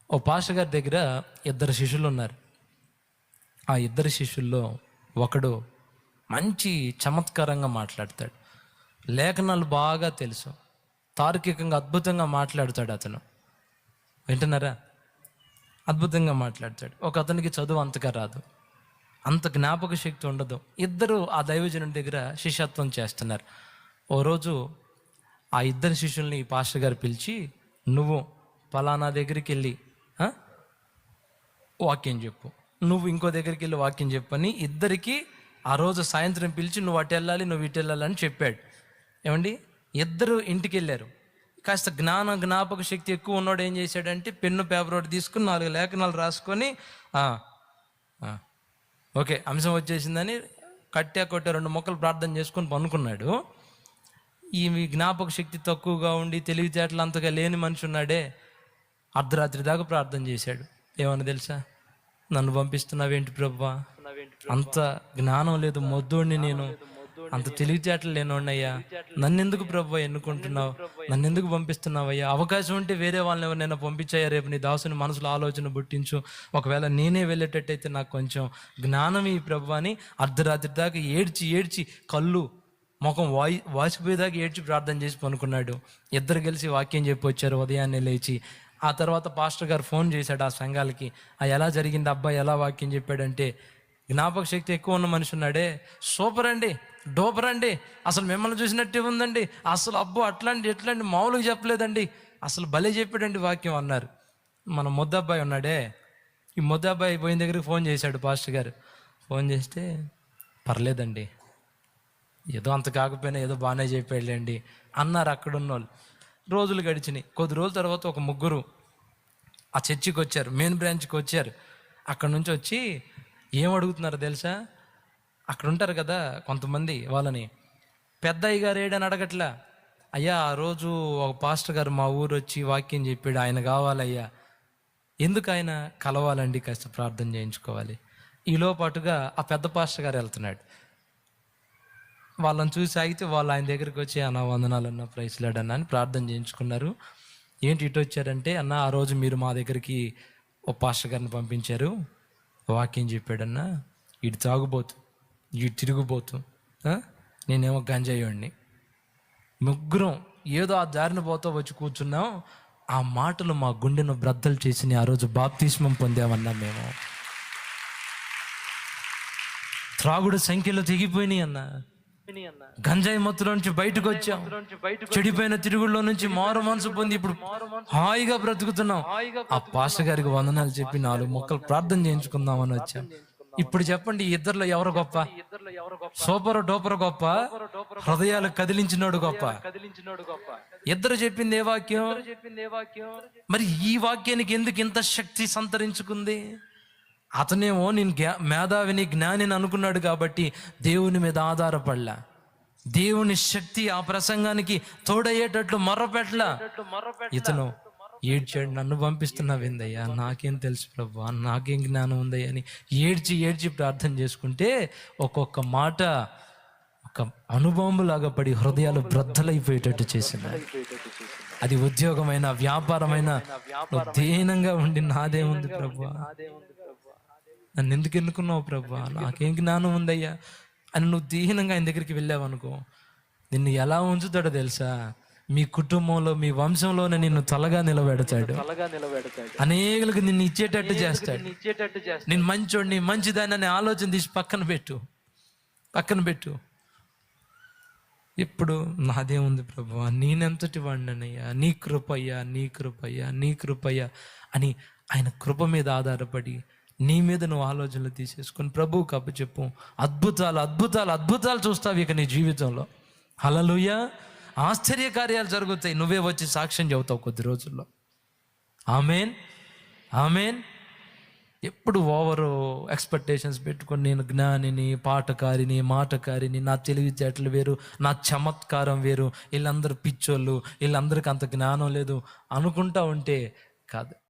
ఓ pastor గారి దగ్గర ఇద్దరు శిష్యులు ఉన్నారు. ఆ ఇద్దరు శిష్యుల్లో ఒకడు మంచి చమత్కారంగా మాట్లాడతాడు, లేఖనాలు బాగా తెలుసు, తార్కికంగా అద్భుతంగా మాట్లాడతాడు. అతను వింటున్నారా? అద్భుతంగా మాట్లాడతాడు. ఒక అతనికి చదువు అంతగా రాదు, అంత జ్ఞాపక శక్తి ఉండదు. ఇద్దరు ఆ దైవజనుడి దగ్గర శిష్యత్వం చేస్తున్నారు. ఓ రోజు ఆ ఇద్దరు శిష్యుల్ని పాస్టర్ గారు పిలిచి, నువ్వు పలానా దగ్గరికి వెళ్ళి వాక్యం చెప్పు, నువ్వు ఇంకో దగ్గరికి వెళ్ళి వాక్యం చెప్పని ఇద్దరికి ఆ రోజు సాయంత్రం పిలిచి, నువ్వు అటు వెళ్ళాలి, నువ్వు ఇటు వెళ్ళాలని చెప్పాడు. ఏమండి, ఇద్దరు ఇంటికి వెళ్ళారు. కాస్త జ్ఞాపక శక్తి ఎక్కువ ఉన్నాడు ఏం చేశాడంటే, పెన్ను పేపర్ ఒకటి తీసుకుని 4 లేఖనాలు రాసుకొని ఓకే అంశం వచ్చేసిందని కొట్టే 2 మొక్కలు ప్రార్థన చేసుకొని పనుకున్నాడు. ఈ జ్ఞాపక శక్తి తక్కువగా ఉండి తెలివితేటలు అంతగా లేని మనిషి ఉన్నాడే, అర్ధరాత్రి దాకా ప్రార్థన చేశాడు. ఏమన్నా తెలుసా? నన్ను పంపిస్తున్నావేంటి ప్రభువా, అంత జ్ఞానం లేదు, మొద్దోడిని నేను, అంత తెలివితేటలు లేనోడినయ్యా, నన్నెందుకు ప్రభువా ఎన్నుకుంటున్నావు, నన్నెందుకు పంపిస్తున్నావయ్యా, అవకాశం ఉంటే వేరే వాళ్ళని ఎవరినైనా పంపించాయా, రేపు నీ దాసుని మనసులో ఆలోచన పుట్టించు, ఒకవేళ నేనే వెళ్ళేటట్టయితే నాకు కొంచెం జ్ఞానం ఈ ప్రభువా అని అర్ధరాత్రి దాకా ఏడ్చి కళ్ళు ముఖం వాసిపోయేదాకా ఏడ్చి ప్రార్థన చేసి పనుకున్నాడు. ఇద్దరు కలిసి వాక్యం చెప్పి వచ్చారు ఉదయాన్నే లేచి. ఆ తర్వాత పాస్టర్ గారు ఫోన్ చేశాడు ఆ సంఘాలకి, ఎలా జరిగింది అబ్బాయి, ఎలా వాక్యం చెప్పాడంటే, జ్ఞాపక శక్తి ఎక్కువ ఉన్న మనిషి ఉన్నాడే, సూపర్ అండి, డోపర్ అండి, అసలు మిమ్మల్ని చూసినట్టే ఉందండి, అసలు అబ్బో అట్లాంటి ఎట్లాంటి మామూలుగా చెప్పలేదండి, అసలు భలే చెప్పాడండి వాక్యం అన్నారు. మన ముద్దబ్బాయి ఉన్నాడే, ఈ ముద్దబ్బాయి పోయిన దగ్గరికి ఫోన్ చేశాడు పాస్టర్ గారు. ఫోన్ చేస్తే, పర్లేదండి, ఏదో అంత కాకపోయినా ఏదో బాగానే చెప్పాడులేండి అన్నారు అక్కడున్న వాళ్ళు. రోజులు గడిచినాయి. కొద్ది రోజుల తర్వాత ఒక ముగ్గురు ఆ చర్చికి వచ్చారు, మెయిన్ బ్రాంచ్కి వచ్చారు. అక్కడ నుంచి వచ్చి ఏం అడుగుతున్నారో తెలుసా? అక్కడ ఉంటారు కదా కొంతమంది, వాళ్ళని పెద్ద అయ్య గారు ఏడని అడగట్లా, అయ్యా ఆ రోజు ఒక పాస్టర్ గారు మా ఊరు వచ్చి వాక్యం చెప్పాడు, ఆయన కావాలయ్యా. ఎందుకు ఆయన కలవాలండి, కాస్త ప్రార్థన చేయించుకోవాలి. ఈలో పాటుగా ఆ పెద్ద పాస్టర్ గారు వెళ్తున్నాడు. వాళ్ళని చూసి ఆగితే వాళ్ళు ఆయన దగ్గరికి వచ్చి, అన్న వందనాలన్న, ప్రైజ్ లార్డ్ అన్న అని ప్రార్థన చేయించుకున్నారు. ఏంటి ఇటు వచ్చారంటే, అన్న ఆ రోజు మీరు మా దగ్గరికి ఓ పాస్టర్ గారిని పంపించారు, వాక్యం చెప్పాడన్నా, ఇటు తాగుబోతు, ఇటు తిరుగుబోతు, నేనేమో గంజాయోడిని, ముగ్గురం ఏదో ఆ దారిన పోతా వచ్చి కూర్చున్నాం. ఆ మాటలు మా గుండెను బ్రద్దలు చేసి ఆ రోజు బాప్తిస్మం పొందామన్నా. మేము త్రాగుడు సంఖ్యలో తెగిపోయినాయి అన్న, గంజాయి మత్తులో నుంచి బయటకు వచ్చాం, చెడిపోయిన తిరుగుల్లో నుంచి మారు మనసు పొంది ఇప్పుడు హాయిగా బ్రతుకుతున్నాం. ఆ పాస్టర్ గారికి వందనాలు చెప్పి 4 మొక్కలు ప్రార్థన చేయించుకుందామని వచ్చాం. ఇప్పుడు చెప్పండి, ఇద్దరిలో ఎవరు గొప్ప? సూపర్ డోపర్ గొప్ప, హృదయాలు కదిలించినోడు గొప్ప? ఇద్దరు చెప్పింది ఏ వాక్యం? మరి ఈ వాక్యానికి ఎందుకు ఇంత శక్తి సంతరించుకుంది? అతనేమో నేను మేధావిని, జ్ఞానిని అనుకున్నాడు కాబట్టి దేవుని మీద ఆధారపడలా. దేవుని శక్తి ఆ ప్రసంగానికి తోడయ్యేటట్లు మొర్రపెట్టలా. ఇతను ఏడ్చాడు, నన్ను పంపిస్తున్నావేందయ్యా, నాకేం తెలుసు ప్రభు, నాకేం జ్ఞానం ఉందయ్యా అని ఏడ్చి ప్రార్థన చేసుకుంటే ఒక్కొక్క మాట ఒక అనుభవంలాగా పడి హృదయాలు బ్రద్దలైపోయేటట్టు చేసింది. అది ఉద్యోగమైన, వ్యాపారమైన, దీనంగా ఉండి నాదేముంది ప్రభు, నన్ను ఎందుకు ఎన్నుకున్నావు ప్రభా, నాకేం జ్ఞానం ఉందయ్యా అని నువ్వు దీనంగా ఆయన దగ్గరికి వెళ్ళావనుకో, నిన్ను ఎలా ఉంచుతాడో తెలుసా? మీ కుటుంబంలో, మీ వంశంలోనే నిన్ను తలగా నిలబెడతాడు, అనేకులకు నిన్ను ఇచ్చేటట్టు చేస్తాడు. నేను మంచోడిని, మంచిదాన్ని అనే ఆలోచన తీసి పక్కన పెట్టు. ఇప్పుడు నాదేముంది ప్రభా, నేనెంతటి వాడినయ్యా, నీ కృపయ్యా అని ఆయన కృప మీద ఆధారపడి నీ మీద నువ్వు ఆలోచనలు తీసేసుకొని ప్రభువుకి అప్పచెప్పు. అద్భుతాలు చూస్తావు ఇక నీ జీవితంలో. హల్లెలూయా. ఆశ్చర్యకార్యాలు జరుగుతాయి, నువ్వే వచ్చి సాక్ష్యం చెబుతావు కొద్ది రోజుల్లో. ఆమెన్. ఎప్పుడు ఓవర్ ఎక్స్పెక్టేషన్స్ పెట్టుకొని, నేను జ్ఞానిని, పాటకారిని, మాటకారిని, నా తెలివితేటలు వేరు, నా చమత్కారం వేరు, వీళ్ళందరూ పిచ్చోళ్ళు, వీళ్ళందరికీ అంత జ్ఞానం లేదు అనుకుంటా ఉంటే కాదు.